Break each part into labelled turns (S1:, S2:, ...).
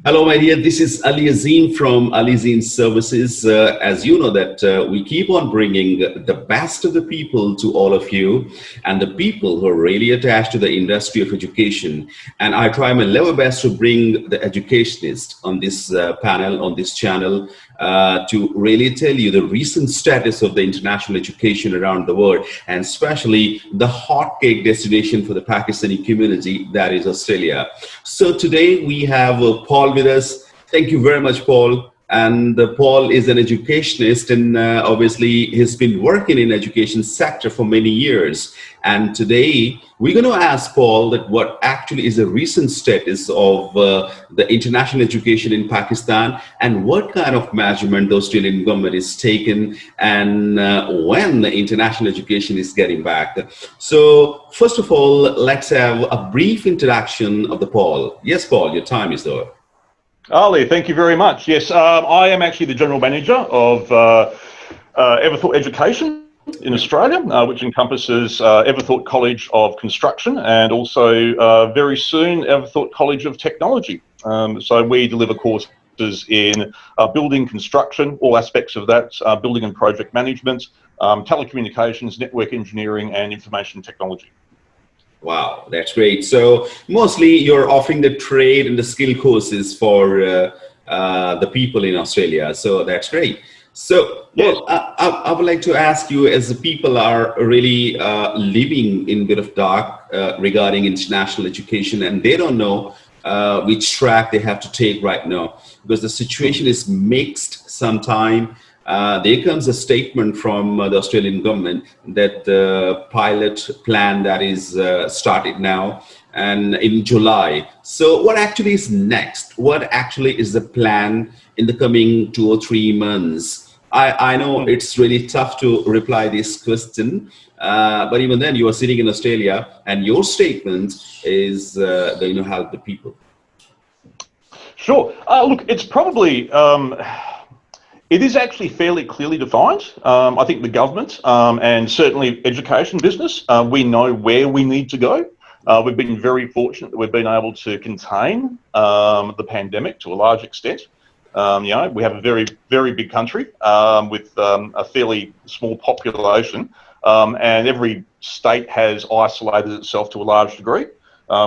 S1: Hello, my dear. This is Ali Azeem from Ali Azeem Services. As you know that we keep on bringing the best of the people to all of you and the people who are really attached to the industry of education. And I try my level best to bring the educationist on this panel, on this channel, to really tell you the recent status of the international education around the world, and especially the hotcake destination for the Pakistani community, that is Australia. So today we have Paul with us. Thank you very much, Paul. And Paul is an educationist, and obviously he's been working in education sector for many years. And today we're going to ask Paul that what actually is the recent status of the international education in Pakistan, and what kind of measurement the Australian government is taking, and when the international education is getting back. So first of all, let's have a brief introduction of the Paul. Yes, Paul, your time is over.
S2: Ali, thank you very much. Yes, I am actually the General Manager of Everthought Education in Australia, which encompasses Everthought College of Construction and also very soon Everthought College of Technology. So we deliver courses in building construction, all aspects of that, building and project management, telecommunications, network engineering and information technology.
S1: Wow, that's great. So mostly you're offering the trade and the skill courses for the people in Australia. So that's great. So
S2: yes.
S1: Well, I would like to ask you, as the people are really living in a bit of dark regarding international education, and they don't know which track they have to take right now, because the situation is mixed sometime. There comes a statement from the Australian government that the pilot plan that is started now and in July. So what actually is next? What actually is the plan in the coming 2 or 3 months? I know it's really tough to reply this question, but even then you are sitting in Australia and your statement is going to help the people.
S2: Sure. Look, it's probably... It is actually fairly clearly defined. I think the government and certainly education business, we know where we need to go. We've been very fortunate that we've been able to contain the pandemic to a large extent. You know, we have a very, very big country with a fairly small population, and every state has isolated itself to a large degree.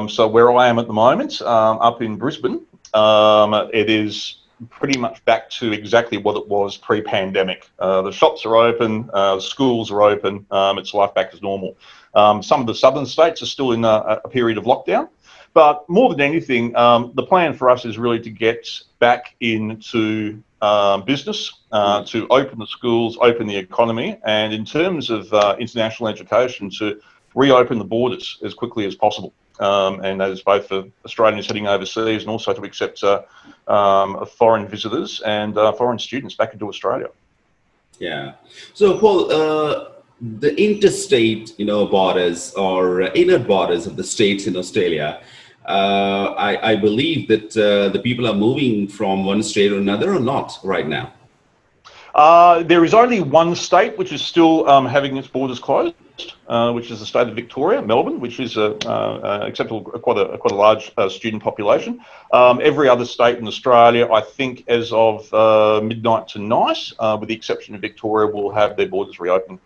S2: So where I am at the moment, up in Brisbane, it is pretty much back to exactly what it was pre-pandemic. The shops are open, schools are open, it's life back as normal. Some of the southern states are still in a period of lockdown, but more than anything, the plan for us is really to get back into business, to open the schools, open the economy, and in terms of international education, to reopen the borders as quickly as possible. And that is both for Australians heading overseas and also to accept foreign visitors and foreign students back into Australia.
S1: Yeah. So, Paul, the interstate, borders or inner borders of the states in Australia, I believe that the people are moving from one state or another, or not right now?
S2: There is only one state which is still having its borders closed, which is the state of Victoria, Melbourne, which is acceptable, quite a large student population. Every other state in Australia, I think, as of midnight tonight, with the exception of Victoria, will have their borders reopened.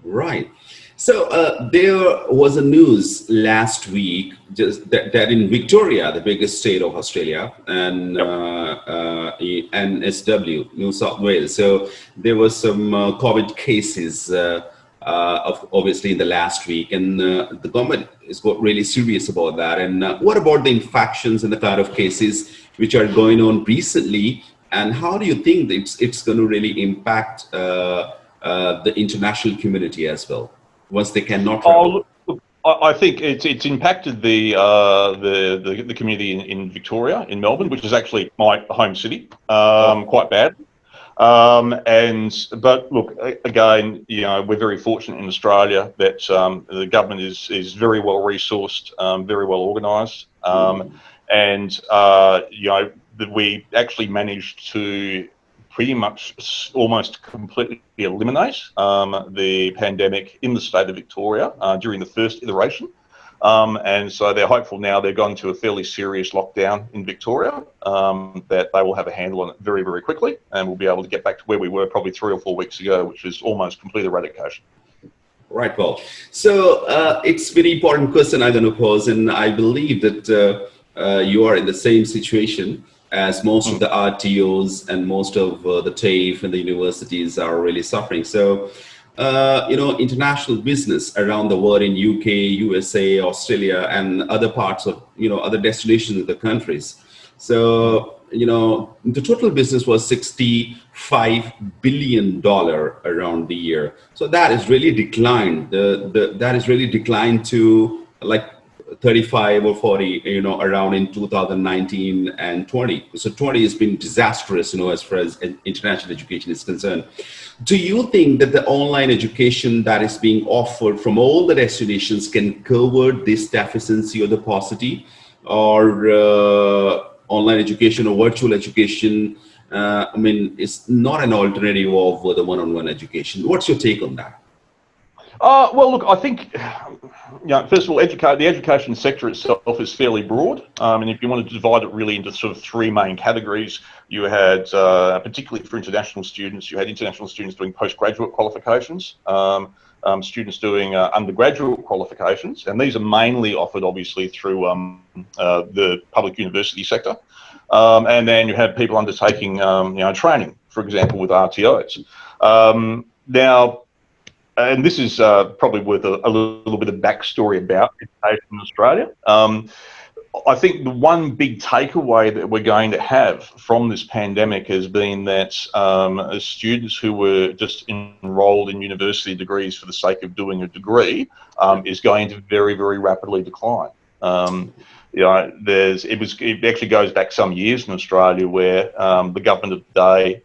S1: Right. So there was a news last week just that in Victoria, the biggest state of Australia, and NSW, New South Wales. So there was some COVID cases obviously in the last week, and the government is got really serious about that. And what about the infections and the kind of cases which are going on recently? And how do you think that it's going to really impact the international community as well, once they cannot travel?
S2: Look, I think it's impacted the community in Victoria, in Melbourne, which is actually my home city, quite bad. But look, again, we're very fortunate in Australia that the government is very well resourced, very well organised, and that we actually managed to pretty much almost completely eliminate the pandemic in the state of Victoria during the first iteration. And so they're hopeful now. They're gone to a fairly serious lockdown in Victoria, that they will have a handle on it very, very quickly, and we'll be able to get back to where we were probably 3 or 4 weeks ago, which is almost complete eradication.
S1: Right, Paul. So it's a very important question I'm going to pose, and I believe that you are in the same situation as most of the RTOs and most of the TAFE and the universities are really suffering. So, international business around the world in UK, USA, Australia, and other parts of, other destinations of the countries. So, the total business was $65 billion around the year. So that is really declined. That is really declined to like 35 or 40, around in 2019 and 20. So 20 has been disastrous, as far as international education is concerned. Do you think that the online education that is being offered from all the destinations can cover this deficiency or the paucity, or online education or virtual education, is not an alternative of the one-on-one education? What's your take on that?
S2: Well, look, I think, first of all, the education sector itself is fairly broad. And if you wanted to divide it really into sort of 3 main categories, you had, particularly for international students, you had international students doing postgraduate qualifications, students doing undergraduate qualifications, and these are mainly offered, obviously, through the public university sector. And then you have people undertaking, training, for example, with RTOs. Now, and this is probably worth a little bit of backstory about education in Australia. I think the one big takeaway that we're going to have from this pandemic has been that students who were just enrolled in university degrees for the sake of doing a degree is going to very, very rapidly decline. It actually goes back some years in Australia where the government of the day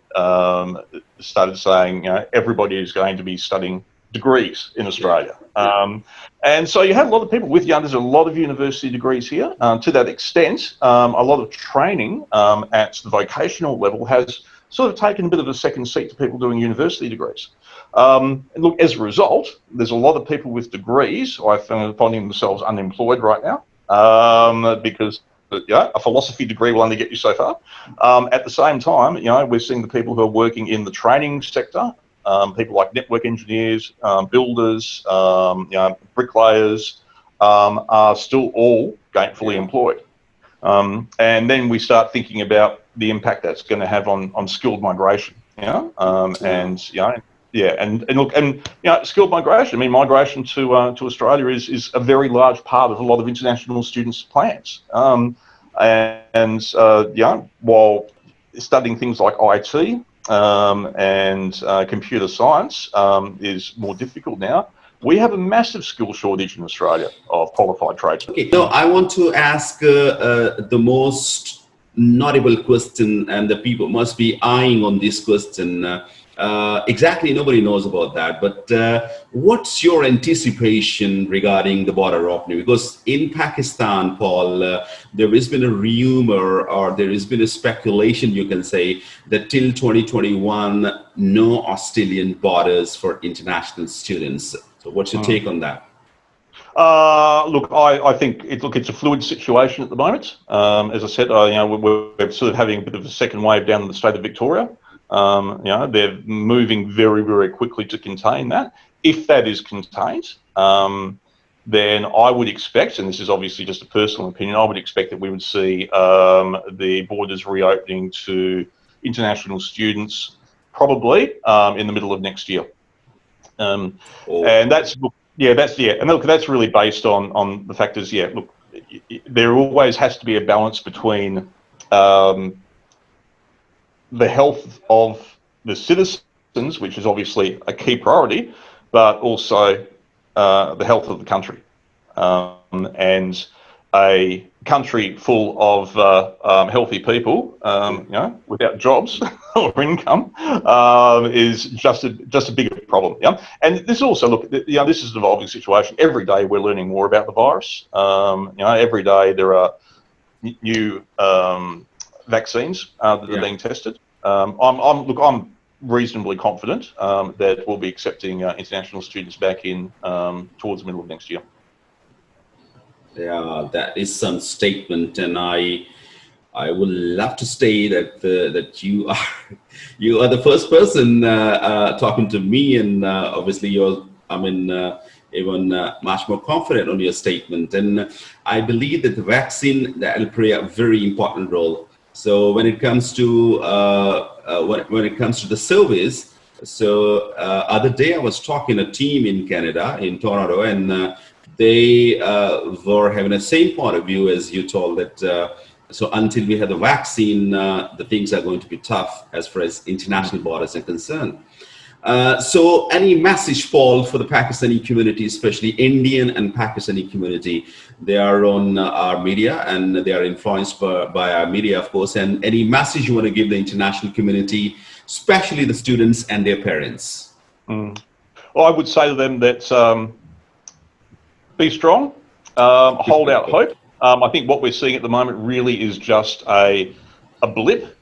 S2: started saying, everybody is going to be studying degrees in Australia. And so you have a lot of people with there's a lot of university degrees here. To that extent, a lot of training at the vocational level has sort of taken a bit of a second seat to people doing university degrees. And look, as a result, there's a lot of people with degrees finding themselves unemployed right now, because a philosophy degree will only get you so far. At the same time, we're seeing the people who are working in the training sector, people like network engineers, builders, bricklayers, are still all gainfully employed. And then we start thinking about the impact that's going to have on skilled migration. Skilled migration. Migration to Australia is a very large part of a lot of international students' plans. While studying things like IT and computer science is more difficult now, we have a massive skill shortage in Australia of qualified tradesmen.
S1: Okay, now I want to ask the most notable question, and the people must be eyeing on this question. Exactly, nobody knows about that, but what's your anticipation regarding the border opening? Because in Pakistan, Paul, there has been a rumor, or there has been a speculation, you can say, that till 2021, no Australian borders for international students. So what's your take on that?
S2: Look, I think it's a fluid situation at the moment. As I said, we're sort of having a bit of a second wave down in the state of Victoria. They're moving very, very quickly to contain that. If that is contained, then I would expect, and this is obviously just a personal opinion, I would expect that we would see the borders reopening to international students probably in the middle of next year. And that's really based on the fact is, look, there always has to be a balance between the health of the citizens, which is obviously a key priority, but also the health of the country. And a country full of healthy people, without jobs or income, is just a bigger problem. Yeah, and this also, look, this is an evolving situation. Every day we're learning more about the virus. Every day there are new vaccines that are being tested. I'm reasonably confident that we'll be accepting international students back in towards the middle of next year.
S1: Yeah, that is some statement, and I would love to say that that you are you are the first person talking to me, and obviously you're I mean even much more confident on your statement. And I believe that the vaccine that will play a very important role. So when it comes to when it comes to the service, so other day I was talking to a team in Canada in Toronto, and they were having the same point of view as you told that. So until we have the vaccine, the things are going to be tough as far as international borders are concerned. So any message, Paul, for the Pakistani community, especially Indian and Pakistani community? They are on our media and they are influenced by our media, of course. And any message you want to give the international community, especially the students and their parents?
S2: Mm. Well, I would say to them that be strong, hold out hope. I think what we're seeing at the moment really is just a blip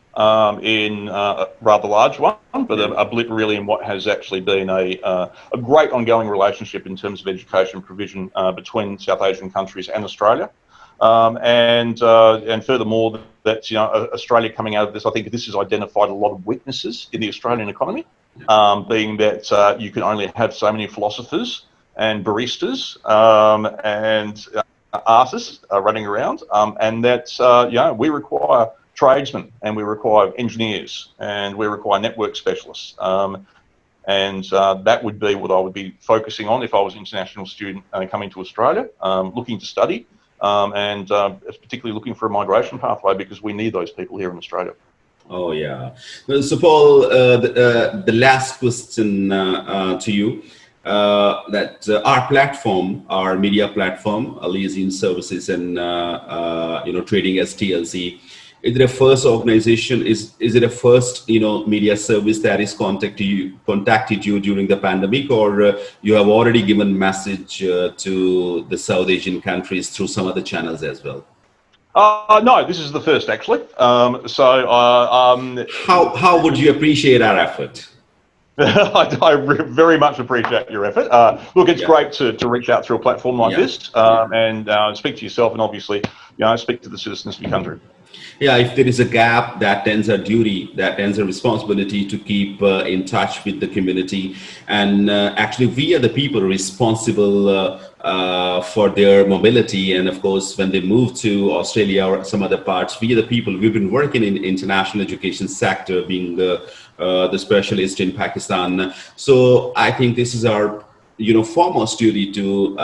S2: in a rather large one, but
S1: Yeah.
S2: a blip really in what has actually been a great ongoing relationship in terms of education provision between South Asian countries and Australia. And furthermore, that Australia coming out of this, I think this has identified a lot of weaknesses in the Australian economy, being that you can only have so many philosophers and baristas and artists running around, and that we require tradesmen and we require engineers and we require network specialists. And that would be what I would be focusing on if I was an international student coming to Australia, looking to study, and particularly looking for a migration pathway because we need those people here in Australia.
S1: Oh yeah. Well, so Paul, the last question to you. That our platform, our media platform, Ali Azeem Services and trading as TLC, is it a first organization? Is it a first media service that is contacted you during the pandemic, or you have already given message to the South Asian countries through some other channels as well?
S2: No, this is the first actually.
S1: How would you appreciate our effort?
S2: I very much appreciate your effort. Look, it's
S1: Yeah,
S2: great to reach out through a platform like
S1: yeah,
S2: this
S1: yeah.
S2: and speak to yourself and obviously, speak to the citizens of your country.
S1: Yeah, if there is a gap, that ends our duty, that ends our responsibility to keep in touch with the community. And actually, we are the people responsible for their mobility. And of course, when they move to Australia or some other parts, we are the people. We've been working in international education sector, being the specialist in Pakistan. So I think this is our foremost duty to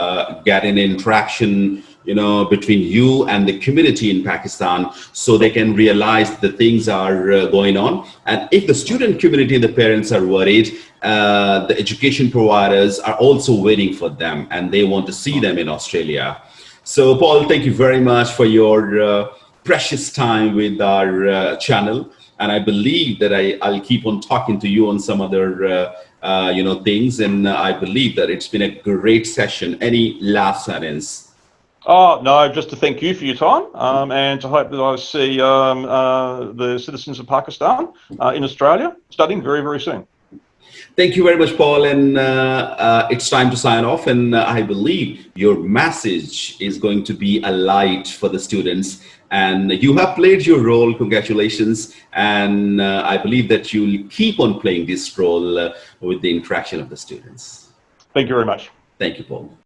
S1: get an interaction between you and the community in Pakistan, so they can realize the things are going on. And if the student community and the parents are worried, the education providers are also waiting for them and they want to see them in Australia. So Paul, thank you very much for your precious time with our channel. And I believe that I'll keep on talking to you on some other things. And I believe that it's been a great session. Any last sentence?
S2: Oh, no, just to thank you for your time and to hope that I see the citizens of Pakistan in Australia studying very, very soon.
S1: Thank you very much, Paul. And it's time to sign off. And I believe your message is going to be a light for the students. And you have played your role. Congratulations. And I believe that you'll keep on playing this role with the interaction of the students.
S2: Thank you very much.
S1: Thank you, Paul.